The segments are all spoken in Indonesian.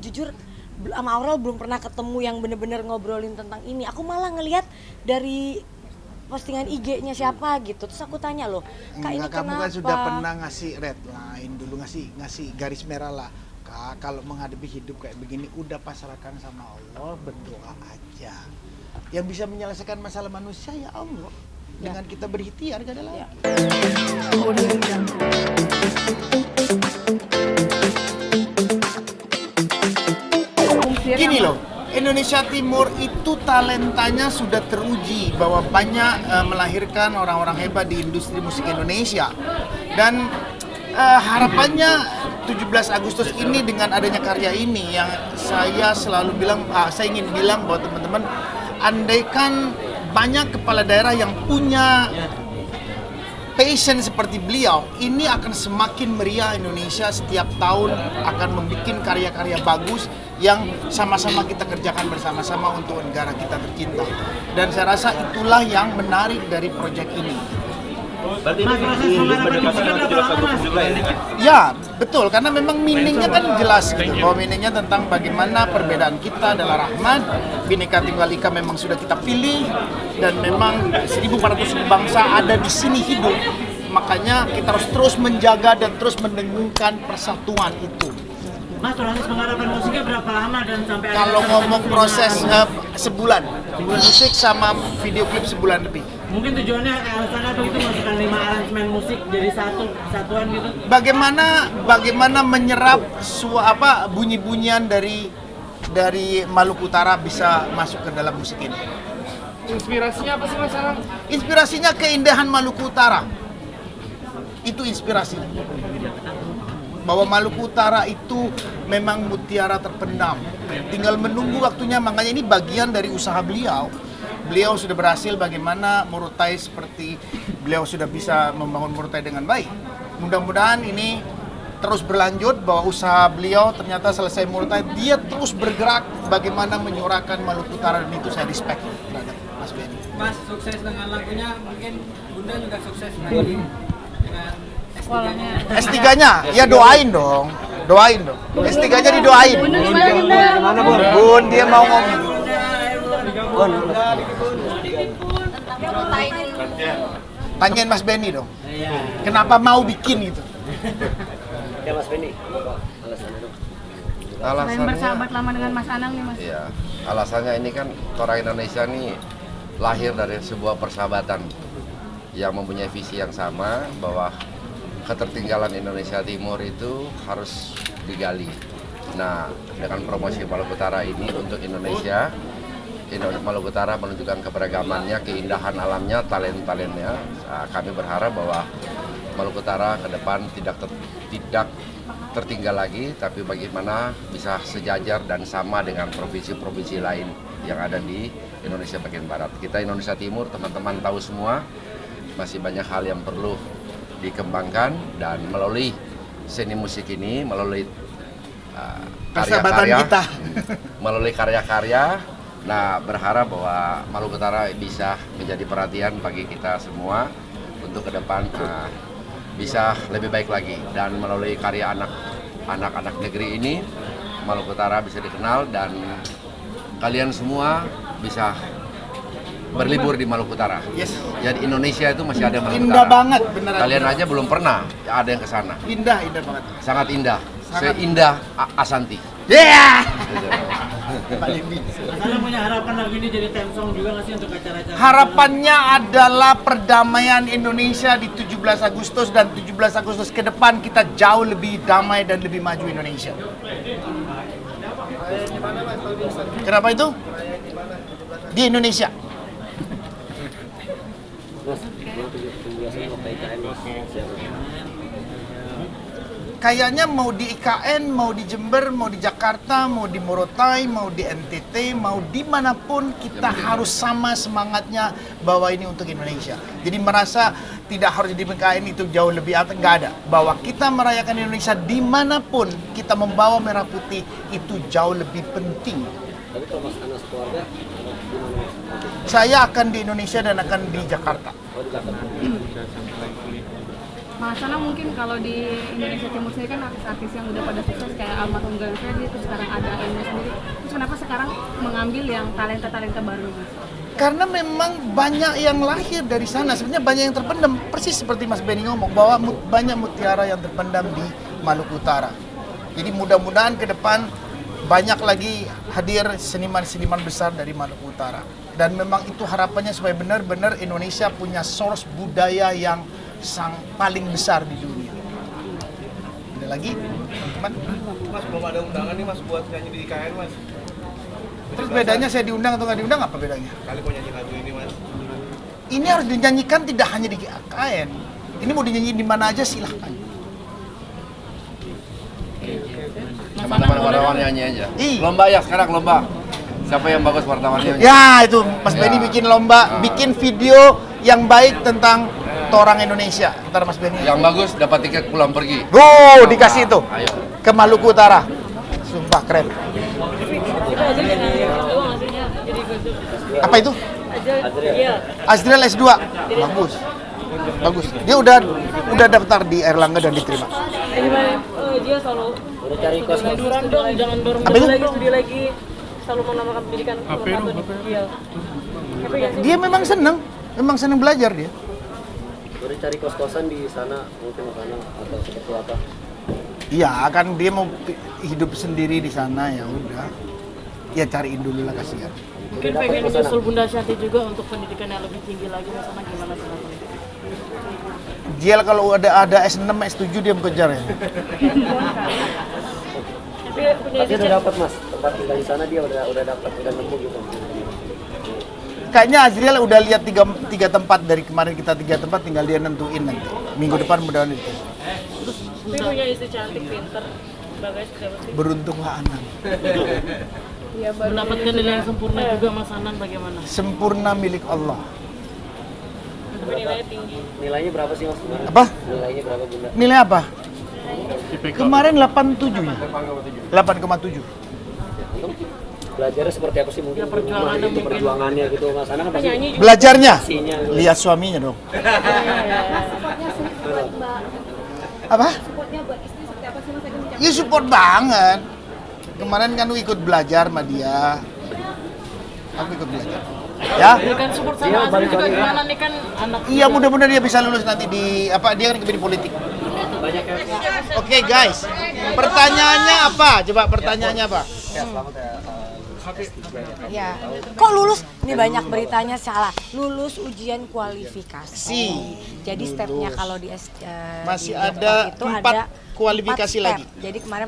jujur sama Aurel belum pernah ketemu yang bener-bener ngobrolin tentang ini. Aku malah ngelihat dari postingan IG-nya siapa gitu. Terus aku tanya loh, Kak ini kamu kenapa? kan sudah pernah ngasih red line dulu, ngasih garis merah lah. Kak, kalau menghadapi hidup kayak begini udah pasrahkan sama Allah, berdoa aja. Yang bisa menyelesaikan masalah manusia ya Allah. Dengan kita berikhtiar gak ada lagi. Gini loh, Indonesia Timur itu talentanya sudah teruji bahwa banyak melahirkan orang-orang hebat di industri musik Indonesia. Dan harapannya 17 Agustus ini dengan adanya karya ini yang saya selalu bilang, saya ingin bilang bahwa teman-teman, andaikan banyak kepala daerah yang punya passion seperti beliau, ini akan semakin meriah. Indonesia setiap tahun akan membuat karya-karya bagus yang sama-sama kita kerjakan bersama-sama untuk negara kita tercinta. Dan saya rasa itulah yang menarik dari proyek ini. Berarti ini pendekatan 17 Agustus juga ya? Ya, betul, karena memang meaningnya kan jelas gitu, bahwa meaningnya tentang bagaimana perbedaan kita adalah rahmat, Bhinneka Tunggal Ika memang sudah kita pilih, dan memang 1.400 bangsa ada di sini hidup, makanya kita harus terus menjaga dan terus mendengungkan persatuan itu. Mas, proses penggarapan musiknya berapa lama dan sampai Kalau ngomong proses sebulan, musik sama video klip sebulan lebih. mungkin tujuannya alasan apa itu masukkan 5 aransemen musik jadi satuan gitu? Bagaimana menyerap bunyi-bunyian dari Maluku Utara bisa masuk ke dalam musik ini. Inspirasinya apa sih Mas Anang? Inspirasinya keindahan Maluku Utara. Itu inspirasinya. Bahwa Maluku Utara itu memang mutiara terpendam. Tinggal menunggu waktunya, makanya ini bagian dari usaha beliau. Beliau sudah berhasil bagaimana Morotai seperti beliau sudah bisa membangun Morotai dengan baik. Mudah-mudahan ini terus berlanjut, bahwa usaha beliau ternyata selesai Morotai, dia terus bergerak bagaimana menyuarakan Maluku Utara, dan itu saya respect terhadap Mas Benny. Mas, sukses dengan lagunya, mungkin Bunda juga sukses dengan S3-nya. S3-nya, ya doain dong. S3-nya didoain. Bun, dia mau ngomong. Tanyain Mas Benny dong. Kenapa mau bikin gitu? Ya Mas Benny. Alasannya bersahabat lama dengan Mas Anang nih Mas. Iya, alasannya ini kan orang Indonesia nih lahir dari sebuah persahabatan yang mempunyai visi yang sama, bahwa ketertinggalan Indonesia Timur itu harus digali. Nah, dengan promosi Maluku Utara ini untuk Indonesia, Maluku Utara menunjukkan keberagamannya, keindahan alamnya, talent-talentnya. Kami berharap bahwa Maluku Utara ke depan tidak tertinggal lagi, tapi bagaimana bisa sejajar dan sama dengan provinsi-provinsi lain yang ada di Indonesia bagian Barat. Kita Indonesia Timur, teman-teman tahu semua, masih banyak hal yang perlu dikembangkan, dan melalui seni musik ini, melalui karya-karya kita, melalui karya-karya, nah berharap bahwa Maluku Utara bisa menjadi perhatian bagi kita semua untuk ke depan bisa lebih baik lagi, dan melalui karya anak-anak negeri ini Maluku Utara bisa dikenal, dan kalian semua bisa berlibur di Maluku Utara. Yes. Jadi Indonesia itu masih ada Maluku Indah Utara. banget, beneran. Kalian aja belum pernah ada yang ke sana. Indah banget. Sangat indah. Seindah Asanti. Yeah. Mas Anang punya harapan lagu ini jadi theme song juga nggak sih untuk acara-acara? Harapannya adalah perdamaian Indonesia di 17 Agustus, dan 17 Agustus ke depan kita jauh lebih damai dan lebih maju Indonesia. Kenapa itu? Di Indonesia. Kayaknya mau di IKN, mau di Jember, mau di Jakarta, mau di Morotai, mau di NTT, mau dimanapun, kita harus sama semangatnya bahwa ini untuk Indonesia. Jadi merasa tidak harus di IKN itu jauh lebih atas, nggak ada. Bahwa kita merayakan Indonesia dimanapun, kita membawa merah putih itu jauh lebih penting. Tapi kalau Mas Anas keluarga, Saya akan di Indonesia dan akan di Jakarta. oh di Jakarta. Mas Anang mungkin kalau di Indonesia Timur sendiri kan artis-artis yang udah pada sukses kayak almarhum Glenn Fredly, terus sekarang ada Enya sendiri. Terus kenapa sekarang mengambil yang talenta-talenta baru Mas? Karena memang banyak yang lahir dari sana, sebenarnya banyak yang terpendam. Persis seperti Mas Benny ngomong, bahwa banyak mutiara yang terpendam di Maluku Utara. Jadi mudah-mudahan ke depan banyak lagi hadir seniman-seniman besar dari Maluku Utara. Dan memang itu harapannya supaya benar-benar Indonesia punya source budaya yang paling besar di dunia. Ada lagi, teman-teman? Mas, belum ada undangan nih Mas buat nyanyi di IKN Mas. Terus bedanya saya diundang atau nggak diundang apa bedanya? Kali mau nyanyi lagu ini Mas. Ini harus dinyanyikan tidak hanya di IKN. Ini mau dinyanyiin di mana aja silahkan. Teman-teman wartawan nyanyi aja. Lomba ya sekarang lomba. Siapa yang bagus wartawannya? Ya itu Mas Ya. Benny bikin lomba, bikin video yang baik tentang orang Indonesia. Ntar Mas Benny. Yang bagus dapat tiket pulang pergi. Dikasih itu Ayo. ke Maluku Utara. Sumpah keren. Apa itu? Azriel S2. Bagus. Bagus. Dia udah daftar di Erlangga dan diterima. Dia selalu Udah cari kos. dorong dong, jangan dorong Apa itu? studi lagi, selalu menambahkan pendidikan. Iya. Dia memang seneng belajar dia. Udah cari kos-kosan di sana mungkin atau seperti apa? Iya, kan dia mau hidup sendiri di sana, ya udah. Ya cariin dulu lah, kasihan. Mungkin pengen menyusul Bunda Shanti juga untuk pendidikan yang lebih tinggi lagi, Mas Anang gimana sih? Jial kalau ada S6, S7 dia mau kejar ya. Tapi punya Dia udah dapat Mas, tempat tinggal di sana dia udah dapat, udah nemu gitu. Kayaknya Azriel udah lihat tiga tempat dari kemarin, kita 3 tempat, tinggal dia nentuin nanti. Minggu depan mudah-mudahan itu. Tapi punya istri cantik, pinter, bagai seperti apa sih? Beruntunglah Anang. Mendapatkan nilai yang sempurna juga Mas Anang bagaimana? Sempurna milik Allah. Tapi nilainya tinggi. Nilainya berapa sih Mas? Apa? Nilainya berapa Bunda? Nilai apa? Kemarin 87 ya? 8,7. Belajarnya seperti apa sih mungkin? Ya, perjuangannya mungkin. Perjuangannya gitu Mas Anang kan pasti Penyanyi juga. Belajarnya? pastinya. Lihat suaminya dong. Apa? Ya support banget. Kemarin kan lu ikut belajar sama dia. Aku ikut belajar. Ya? Berikan support sama Azri juga gimana nih kan anak. Iya, mudah-mudahan dia bisa lulus nanti di dia kan di politik. Banyak ya. Oke guys, pertanyaannya apa? Coba pertanyaannya apa? Ya, kok lulus? Ini banyak beritanya salah. Lulus ujian kualifikasi. Jadi stepnya kalau di Masih di ada itu 4 ada kualifikasi 4 step. lagi. Jadi kemarin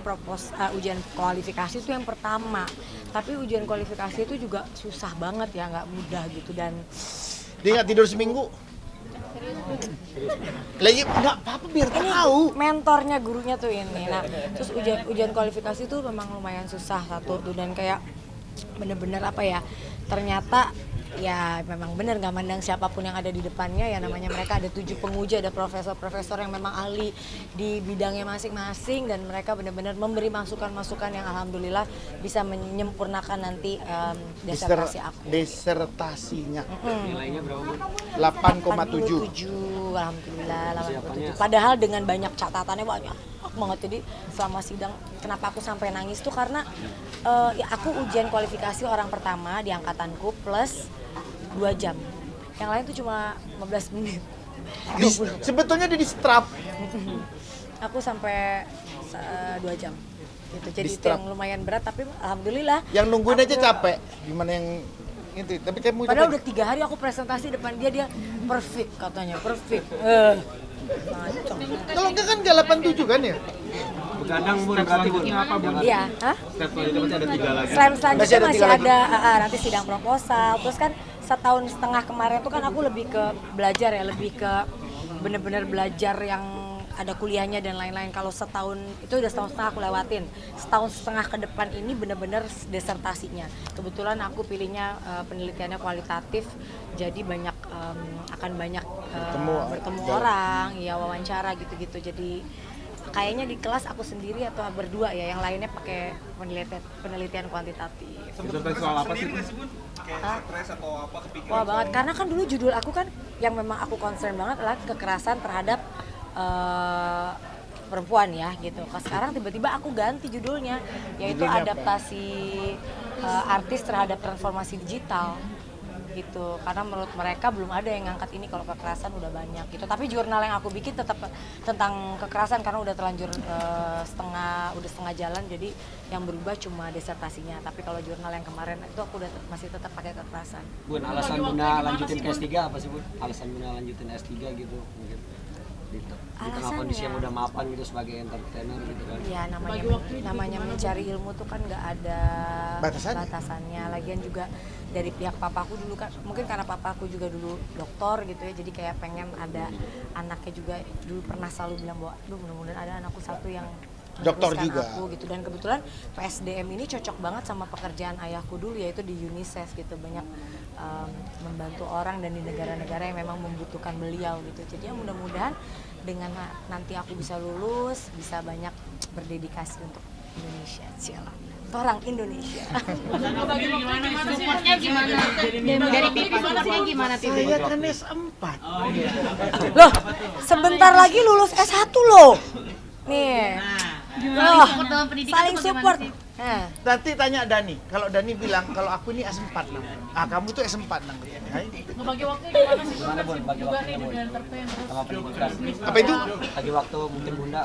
ujian kualifikasi itu yang pertama. Tapi ujian kualifikasi itu juga susah banget ya, nggak mudah gitu dan Dia nggak tidur seminggu. Lagi nggak apa-apa biar tahu. mentornya gurunya tuh ini. Nah, terus ujian kualifikasi itu memang lumayan susah satu tuh dan kayak bener-bener apa ya, ternyata ya memang bener nggak mandang siapapun yang ada di depannya ya, namanya mereka ada 7 penguji, ada profesor-profesor yang memang ahli di bidangnya masing-masing dan mereka benar-benar memberi masukan-masukan yang alhamdulillah bisa menyempurnakan nanti disertasi aku. Disertasinya. Nilainya berapa Bu? 8,7. Alhamdulillah 87. Padahal dengan banyak catatannya banyak banget. Jadi selama sidang kenapa aku sampai nangis tuh karena ya aku ujian kualifikasi orang pertama di angkatanku plus 2 jam. Yang lain tuh cuma 15 menit. Sebetulnya dia di strap. Aku sampai 2 jam. Gitu. Jadi itu Di-strap. yang lumayan berat tapi alhamdulillah. Yang nungguin aja capek. Gimana yang itu? Tapi kamu Padahal udah 3 hari aku presentasi depan dia perfect katanya, perfect. Ngaco. Kalau enggak kan nggak 87 kan ya? Begadang Bun, berarti Bun. Iya, hah? Step selanjutnya masih ada 3 lagi. Selain Masih selanjutnya ada masih 3 lagi. ada nanti sidang proposal. Terus kan 1,5 tahun kemarin tuh kan aku lebih ke belajar ya, lebih ke bener-bener belajar yang ada kuliahnya dan lain-lain. Kalau setahun itu udah 1,5 tahun aku lewatin. 1,5 tahun ke depan ini bener-bener desertasinya. Kebetulan aku pilihnya penelitiannya kualitatif, jadi banyak akan banyak bertemu orang, ya wawancara gitu-gitu. Jadi kayaknya di kelas aku sendiri atau berdua ya, yang lainnya pakai penelitian kuantitatif. Disertasi soal apa sih? Wah banget, karena kan dulu judul aku kan yang memang aku concern banget adalah kekerasan terhadap perempuan ya gitu. Sekarang tiba-tiba aku ganti judulnya, yaitu adaptasi artis terhadap transformasi digital gitu. Karena menurut mereka belum ada yang ngangkat ini, kalau kekerasan udah banyak gitu. Tapi jurnal yang aku bikin tetap tentang kekerasan karena udah terlanjur setengah jalan, jadi yang berubah cuma disertasinya. Tapi kalau jurnal yang kemarin itu aku udah masih tetap pakai kekerasan. Bun, alasan Bunda lanjutin ke S3 apa sih Bun? Alasan Bunda lanjutin S3 gitu mungkin di tengah kondisi yang udah mapan gitu sebagai entertainer gitu kan? Iya, namanya mencari ilmu tuh kan nggak ada batasannya. Lagian juga dari pihak papaku dulu kan, mungkin karena papaku juga dulu dokter gitu ya, jadi kayak pengen ada anaknya juga. Dulu pernah selalu bilang bahwa, aduh mudah-mudahan ada anakku satu yang dokter meneruskan juga aku gitu. Dan kebetulan PSDM ini cocok banget sama pekerjaan ayahku dulu, yaitu di UNICEF gitu, banyak membantu orang dan di negara-negara yang memang membutuhkan beliau gitu. Jadi ya mudah-mudahan dengan nanti aku bisa lulus, bisa banyak berdedikasi untuk Indonesia, cialah. Orang Indonesia. Supportnya gimana? Dari pipi supportnya gimana pipi? saya kan S4. Loh, sebentar lagi lulus S1 loh. Nih. Loh, saling support. Nanti tanya Dani, kalau Dani bilang kalau aku ini S4 namanya. Kamu tuh S4 namanya. Ngebagi waktu gimana sih? Gimana Bun, bagi waktunya Bun? Sama pendidikan. Apa itu? Bagi waktu mungkin Bunda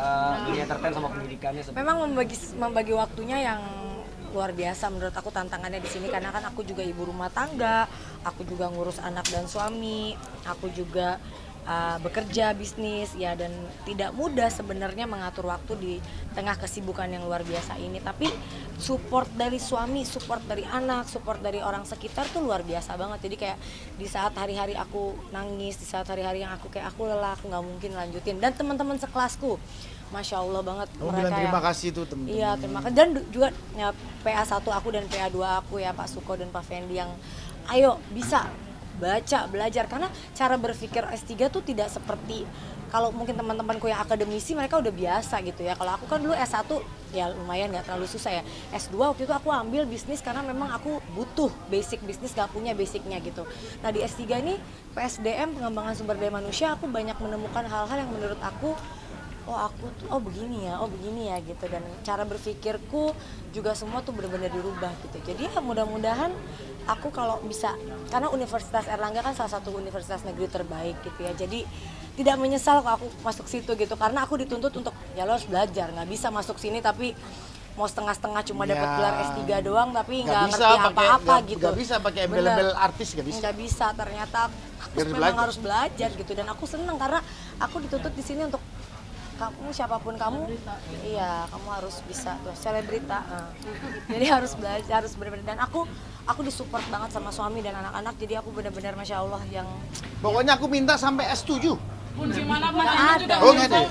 dunia entertain sama pendidikannya Memang membagi waktunya yang luar biasa menurut aku tantangannya di sini, karena kan aku juga ibu rumah tangga, aku juga ngurus anak dan suami, aku juga bekerja bisnis ya, dan tidak mudah sebenarnya mengatur waktu di tengah kesibukan yang luar biasa ini. Tapi support dari suami, support dari anak, support dari orang sekitar tuh luar biasa banget. Jadi kayak di saat hari-hari aku nangis, di saat hari-hari yang aku kayak aku lelah, aku nggak mungkin lanjutin. Dan teman-teman sekelasku, Masya Allah banget. Kamu bilang terima kasih tuh teman-teman. Iya, terima kasih. Dan juga ya, PA1 aku dan PA2 aku ya, Pak Suko dan Pak Fendi, yang ayo bisa baca, belajar. Karena cara berpikir S3 tuh tidak seperti kalau mungkin teman-temanku yang akademisi, mereka udah biasa gitu ya. Kalau aku kan dulu S1 ya lumayan gak terlalu susah ya. S2 waktu itu aku ambil bisnis karena memang aku butuh basic bisnis, gak punya basicnya gitu. Nah di S3 ini PSDM, pengembangan sumber daya manusia, aku banyak menemukan hal-hal yang menurut aku begini ya gitu. Dan cara berpikirku juga semua tuh benar-benar dirubah gitu. Jadi ya mudah-mudahan aku kalau bisa, karena Universitas Airlangga kan salah satu universitas negeri terbaik gitu ya, jadi tidak menyesal kalau aku masuk situ gitu. Karena aku dituntut untuk ya lo harus belajar, nggak bisa masuk sini tapi mau setengah-setengah cuma dapat gelar S3 doang tapi nggak ngerti apa-apa gitu. Nggak bisa pakai embel-embel artis, nggak bisa. Nggak bisa, ternyata aku memang harus belajar gitu. Dan aku seneng karena aku dituntut di sini untuk kamu siapapun kamu, iya kamu harus bisa tuh selebrita. Jadi harus belajar, harus benar-benar. Dan aku disupport banget sama suami dan anak-anak. Jadi aku benar-benar Masya Allah yang. Pokoknya aku minta sampai S7. Bun, gimana Bun? Ada. Oh nggak ada.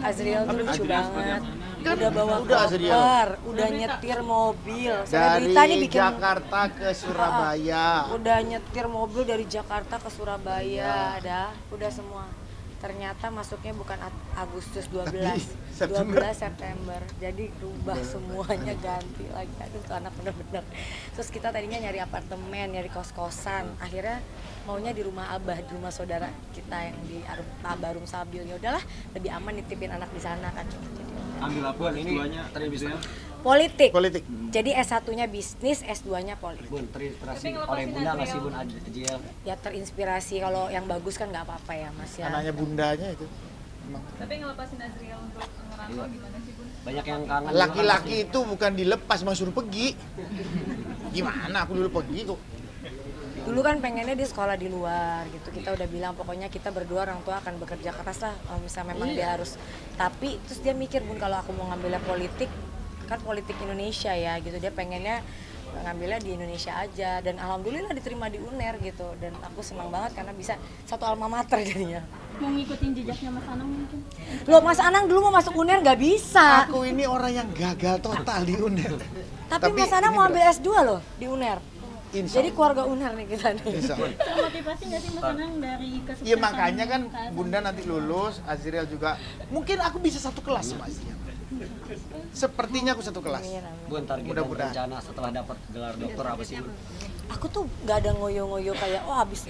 Azriel tuh lucu banget. Udah bawa udah Azriel. koper, udah nyetir mobil. Dari Selebrita nih bikin Jakarta ke Surabaya. udah nyetir mobil dari Jakarta ke Surabaya, udah semua. Ternyata masuknya bukan Agustus 12, September. 12 September. Jadi rubah semuanya, ganti lagi. Aduh tuh anak bener-bener. Terus kita tadinya nyari apartemen, nyari kos-kosan. Akhirnya maunya di rumah Abah, di rumah saudara kita yang di Tabarum Sabil. Ya udahlah, lebih aman nitipin anak di sana kan. ambil apa ini tadi bisa Politik. Politik. Jadi S1-nya bisnis, S2-nya politik. Bun, terinspirasi oleh Bunda nggak sih Bun Ajiel? Ya terinspirasi, kalau yang bagus kan nggak apa-apa ya Mas ya. Anaknya bundanya itu. Emang. Tapi ngelepasin Azriel untuk ngerantau gimana sih Bun? Banyak yang kangen. Laki-laki itu bukan dilepas, mau suruh pergi. Gimana aku dulu pergi kok. Dulu kan pengennya dia sekolah di luar gitu. Kita udah bilang pokoknya kita berdua orang tua akan bekerja keras lah kalau misalnya memang dia harus. Tapi terus dia mikir Bun, kalau aku mau ngambilnya politik, kan politik Indonesia ya gitu. Dia pengennya ngambilnya di Indonesia aja, dan alhamdulillah diterima di UNER gitu. Dan aku senang banget karena bisa satu alma mater jadinya. Mau ngikutin jejaknya Mas Anang mungkin? Loh Mas Anang dulu mau masuk UNER nggak bisa. Aku ini orang yang gagal total di UNER. Tapi Mas Anang mau ambil S2 loh di UNER. Jadi keluarga UNER nih kita nih. Termotivasi nggak sih Mas Anang dari kesuksesan? Iya makanya kan Bunda nanti lulus, Azriel juga. Mungkin aku bisa satu kelas sama Azriel. Sepertinya aku satu kelas. Amin, amin. Bun, target dan Mudah-mudahan. rencana setelah dapat gelar dokter apa sih, Bun? Aku tuh nggak ada ngoyo-ngoyo kayak habis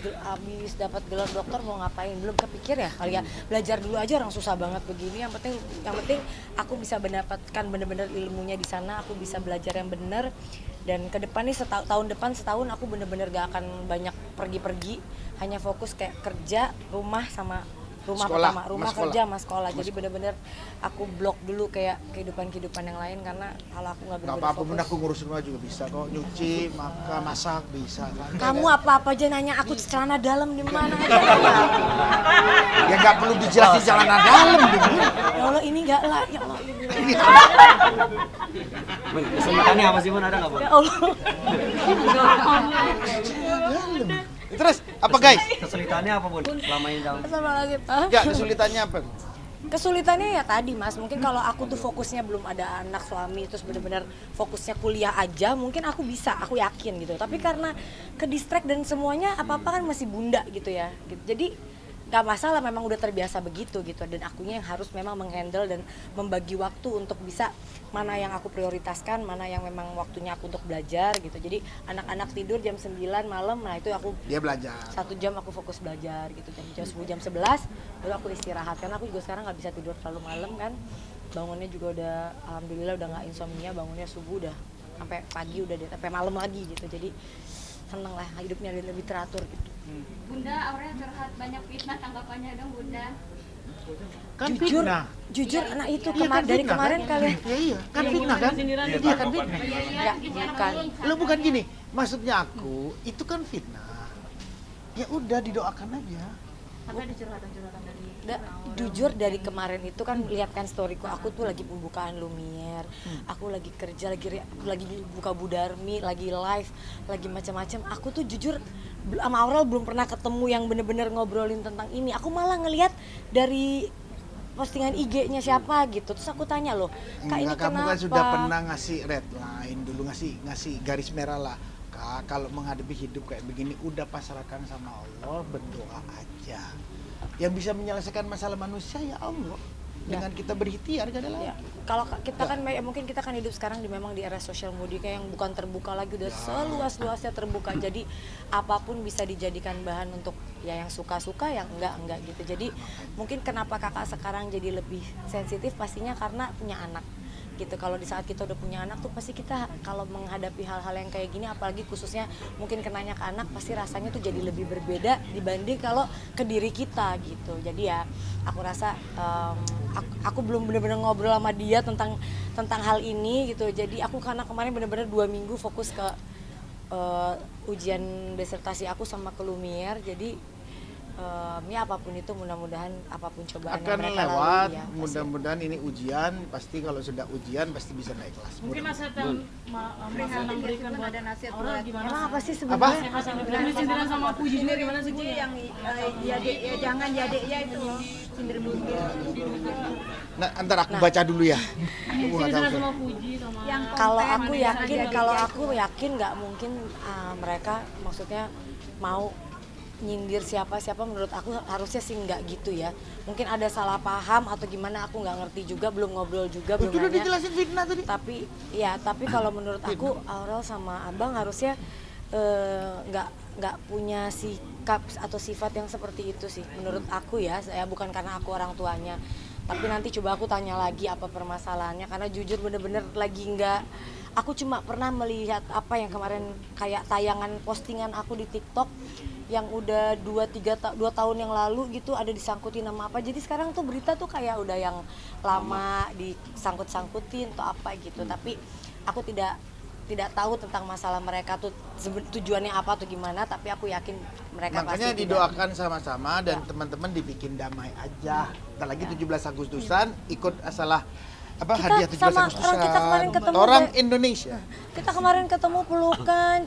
dapat gelar dokter mau ngapain, belum kepikir ya kali ya. Belajar dulu aja, orang susah banget begini. Yang penting aku bisa mendapatkan bener-bener ilmunya di sana, aku bisa belajar yang bener. Dan ke depan nih tahun depan setahun aku bener-bener gak akan banyak pergi-pergi, hanya fokus kayak kerja, rumah sama rumah Sekolah, pertama, rumah sama kerja sama sekolah. Jadi bener-bener aku blok dulu kayak kehidupan yang lain karena kalau aku nggak Gak bener-bener apa-apa, fokus. bunda aku ngurus rumah juga bisa kok. Nyuci, masak bisa kan. Kamu apa-apa aja nanya aku celana dalam di mana aja. Ya nggak perlu dijelasin celana dalam gitu. Ya Allah ini nggak lah, ya Allah ini. Bun, kesulitannya apa sih, Bun? Ada nggak, Bun? Ya Allah. Terus apa guys? Kesulitannya apa, Bun? Selama ini dalam Astagfirullahaladzim. Hah? Ya kesulitannya apa? Kesulitannya ya tadi Mas, mungkin kalau aku tuh fokusnya belum ada anak suami terus benar-benar fokusnya kuliah aja, mungkin aku bisa, aku yakin gitu. Tapi karena ke distract dan semuanya apa-apa kan masih bunda gitu ya. Gitu. Jadi nggak masalah, memang udah terbiasa begitu gitu. Dan akunya yang harus memang menghandle dan membagi waktu untuk bisa mana yang aku prioritaskan, mana yang memang waktunya aku untuk belajar gitu. Jadi anak-anak tidur jam 9 malam, nah itu aku Dia belajar. 1 jam aku fokus belajar gitu, jam 10 jam 11 baru aku istirahat karena aku juga sekarang nggak bisa tidur terlalu malam kan, bangunnya juga udah alhamdulillah udah nggak insomnia, bangunnya subuh udah sampai pagi udah sampai malam lagi gitu, jadi seneng lah hidupnya lebih teratur gitu. Bunda, Aurel curhat banyak fitnah, tanggapannya dong Bunda. Kan jujur fitnah. jujur nah itu Iya kan dari fitnah, kalian kan? kalian Iya, kan fitnah kan? Iya kan fitnah. nggak bukan Lo bukan gini, maksudnya aku itu kan fitnah. Ya udah didoakan aja. Tapi ada curhatan-curhatan dari Jujur dari kemarin itu kan lihat kan storyku, aku tuh lagi pembukaan Lumiere, aku lagi kerja, lagi buka Budarmi, lagi live, lagi macam-macam. Aku tuh jujur sama Aurel belum pernah ketemu yang bener-bener ngobrolin tentang ini. Aku malah ngelihat dari postingan IG-nya siapa gitu. Terus aku tanya loh, Kak ini Enggak, kamu kenapa? kan sudah pernah ngasih red line dulu, ngasih garis merah lah. Kak, kalau menghadapi hidup kayak begini udah pasrahkan sama Allah, berdoa aja. Yang bisa menyelesaikan masalah manusia ya Allah. Dengan kita berikhtiar gak ada lain. Ya, kalau kita kan mungkin kita kan hidup sekarang memang di era sosial media yang bukan terbuka lagi, udah seluas-luasnya terbuka. Jadi apapun bisa dijadikan bahan untuk ya yang suka-suka, yang enggak gitu. Jadi mungkin kenapa kakak sekarang jadi lebih sensitif pastinya karena punya anak gitu. Kalau di saat kita udah punya anak tuh pasti kita kalau menghadapi hal-hal yang kayak gini, apalagi khususnya mungkin kenanya ke anak, pasti rasanya tuh jadi lebih berbeda dibanding kalau ke diri kita gitu. Jadi ya aku rasa aku belum benar-benar ngobrol sama dia tentang hal ini gitu. Jadi aku karena kemarin benar-benar 2 minggu fokus ke ujian disertasi aku sama ke Lumiere. Jadi ya apapun itu mudah-mudahan apapun cobaan Akan yang mereka lewat, lalui ya, pasti. mudah-mudahan ini ujian, pasti kalau sudah ujian pasti bisa naik kelas. Mungkin nasihat yang Mas Anang berikan buat Aurel gimana? Emang apa sih Apa? sebenarnya? Mas Anang berikan sindiran sama Puji juga gimana sih Bu? Yang jangan jadeknya itu sindir bunda. Nah, antar aku baca dulu ya. Aku nggak tahu. Sindiran sama Puji sama Kalau aku yakin nggak mungkin mereka maksudnya mau nyindir siapa menurut aku harusnya sih nggak gitu ya. Mungkin ada salah paham atau gimana, aku nggak ngerti juga, belum ngobrol juga, belum Itu udah nanya. dijelasin fitnah tadi. Tapi kalau menurut aku Aurel sama Abang harusnya nggak punya sikap atau sifat yang seperti itu sih menurut aku ya. Saya bukan karena aku orang tuanya, tapi nanti coba aku tanya lagi apa permasalahannya, karena jujur bener-bener lagi nggak. Aku cuma pernah melihat apa yang kemarin kayak tayangan postingan aku di TikTok yang udah 2 tahun yang lalu gitu, ada disangkutin nama apa. Jadi sekarang tuh berita tuh kayak udah yang lama disangkut-sangkutin atau apa gitu. Tapi aku tidak tahu tentang masalah mereka tuh tujuannya apa atau gimana, tapi aku yakin mereka Makanya pasti didoakan sama-sama dan teman-teman dibikin damai aja. Ntar lagi 17 Agustusan ikut salah hadiah 17 sama Agustusan. orang kita kemarin ketemu Orang Indonesia. Kita kemarin ketemu pelukan,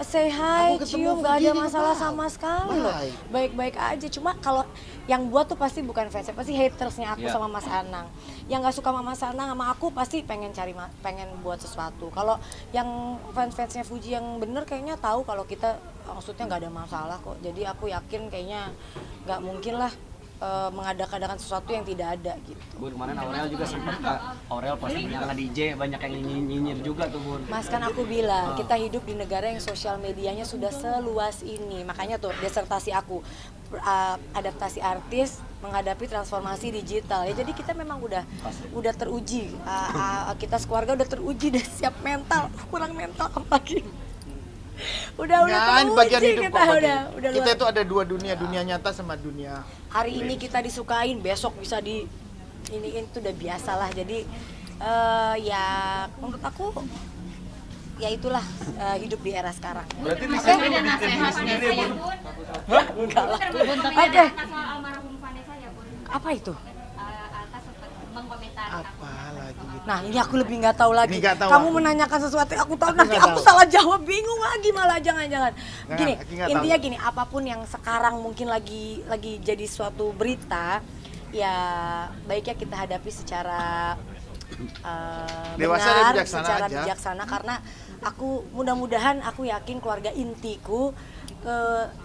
say hi, Aku ketemu cium, nggak ada begini, masalah Pak. sama sekali loh. Baik. Baik-baik aja. Cuma kalau yang buat tuh pasti bukan fansnya, pasti hatersnya aku sama Mas Anang. Yang nggak suka sama Mas Anang sama aku pasti pengen buat sesuatu. Kalau yang fansnya Fuji yang bener kayaknya tahu kalau kita maksudnya nggak ada masalah kok. Jadi aku yakin kayaknya nggak mungkin lah mengadakan sesuatu yang tidak ada gitu. Bun, kemarin Aurel juga sempat Aurel pasti nyala DJ, banyak yang nyinyir juga tuh Bun. Mas, kan aku bilang kita hidup di negara yang sosial medianya sudah seluas ini. Makanya tuh disertasi aku adaptasi artis menghadapi transformasi digital. Ya jadi kita memang udah teruji. Kita sekeluarga udah teruji dan siap mental. Kurang mental apa lagi? Udah Kan teruji bagian hidup kita kok, udah kita luar. itu ada dua dunia, dunia nyata sama dunia. Hari ini kita disukain, besok bisa di iniin, itu udah biasa lah. Jadi ya menurut aku ya itulah hidup di era sekarang. Berarti di Oke? sini lebih tinggi sendiri ya, Bun? Enggak lah. Oke. Soal almarhum Vanessa ya, Bun. Apa itu? Atas mengkomentari Apa lagi gitu. Nah ini aku lebih nggak tahu lagi. Ini nggak tahu Kamu aku. menanyakan sesuatu yang aku tahu, Aku nanti nggak aku tahu. salah jawab, bingung lagi malah. Jangan. Gini, Aku nggak intinya tahu. gini, apapun yang sekarang mungkin lagi jadi suatu berita, ya baiknya kita hadapi secara Dewasa dan benar, bijaksana secara aja. bijaksana, karena aku mudah-mudahan aku yakin keluarga intiku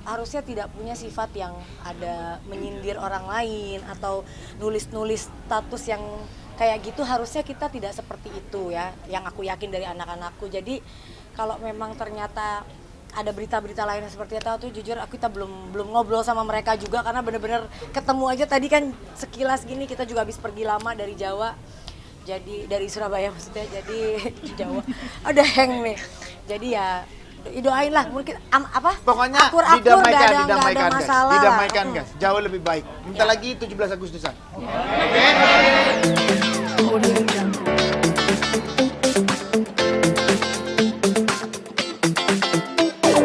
harusnya tidak punya sifat yang ada menyindir orang lain atau nulis-nulis status yang kayak gitu. Harusnya kita tidak seperti itu ya, yang aku yakin dari anak-anakku. Jadi kalau memang ternyata ada berita-berita lain yang seperti itu tuh jujur kita belum ngobrol sama mereka juga, karena bener-bener ketemu aja tadi kan sekilas gini. Kita juga habis pergi lama dari Jawa, jadi dari Surabaya maksudnya, jadi di Jawa ada hang nih. Jadi ya doain lah, mungkin apa? Pokoknya akur-akur, didamaikan, nggak ada didamaikan guys. masalah. Didamaikan guys, jauh lebih baik. Minta lagi 17 Agustusan. Oke?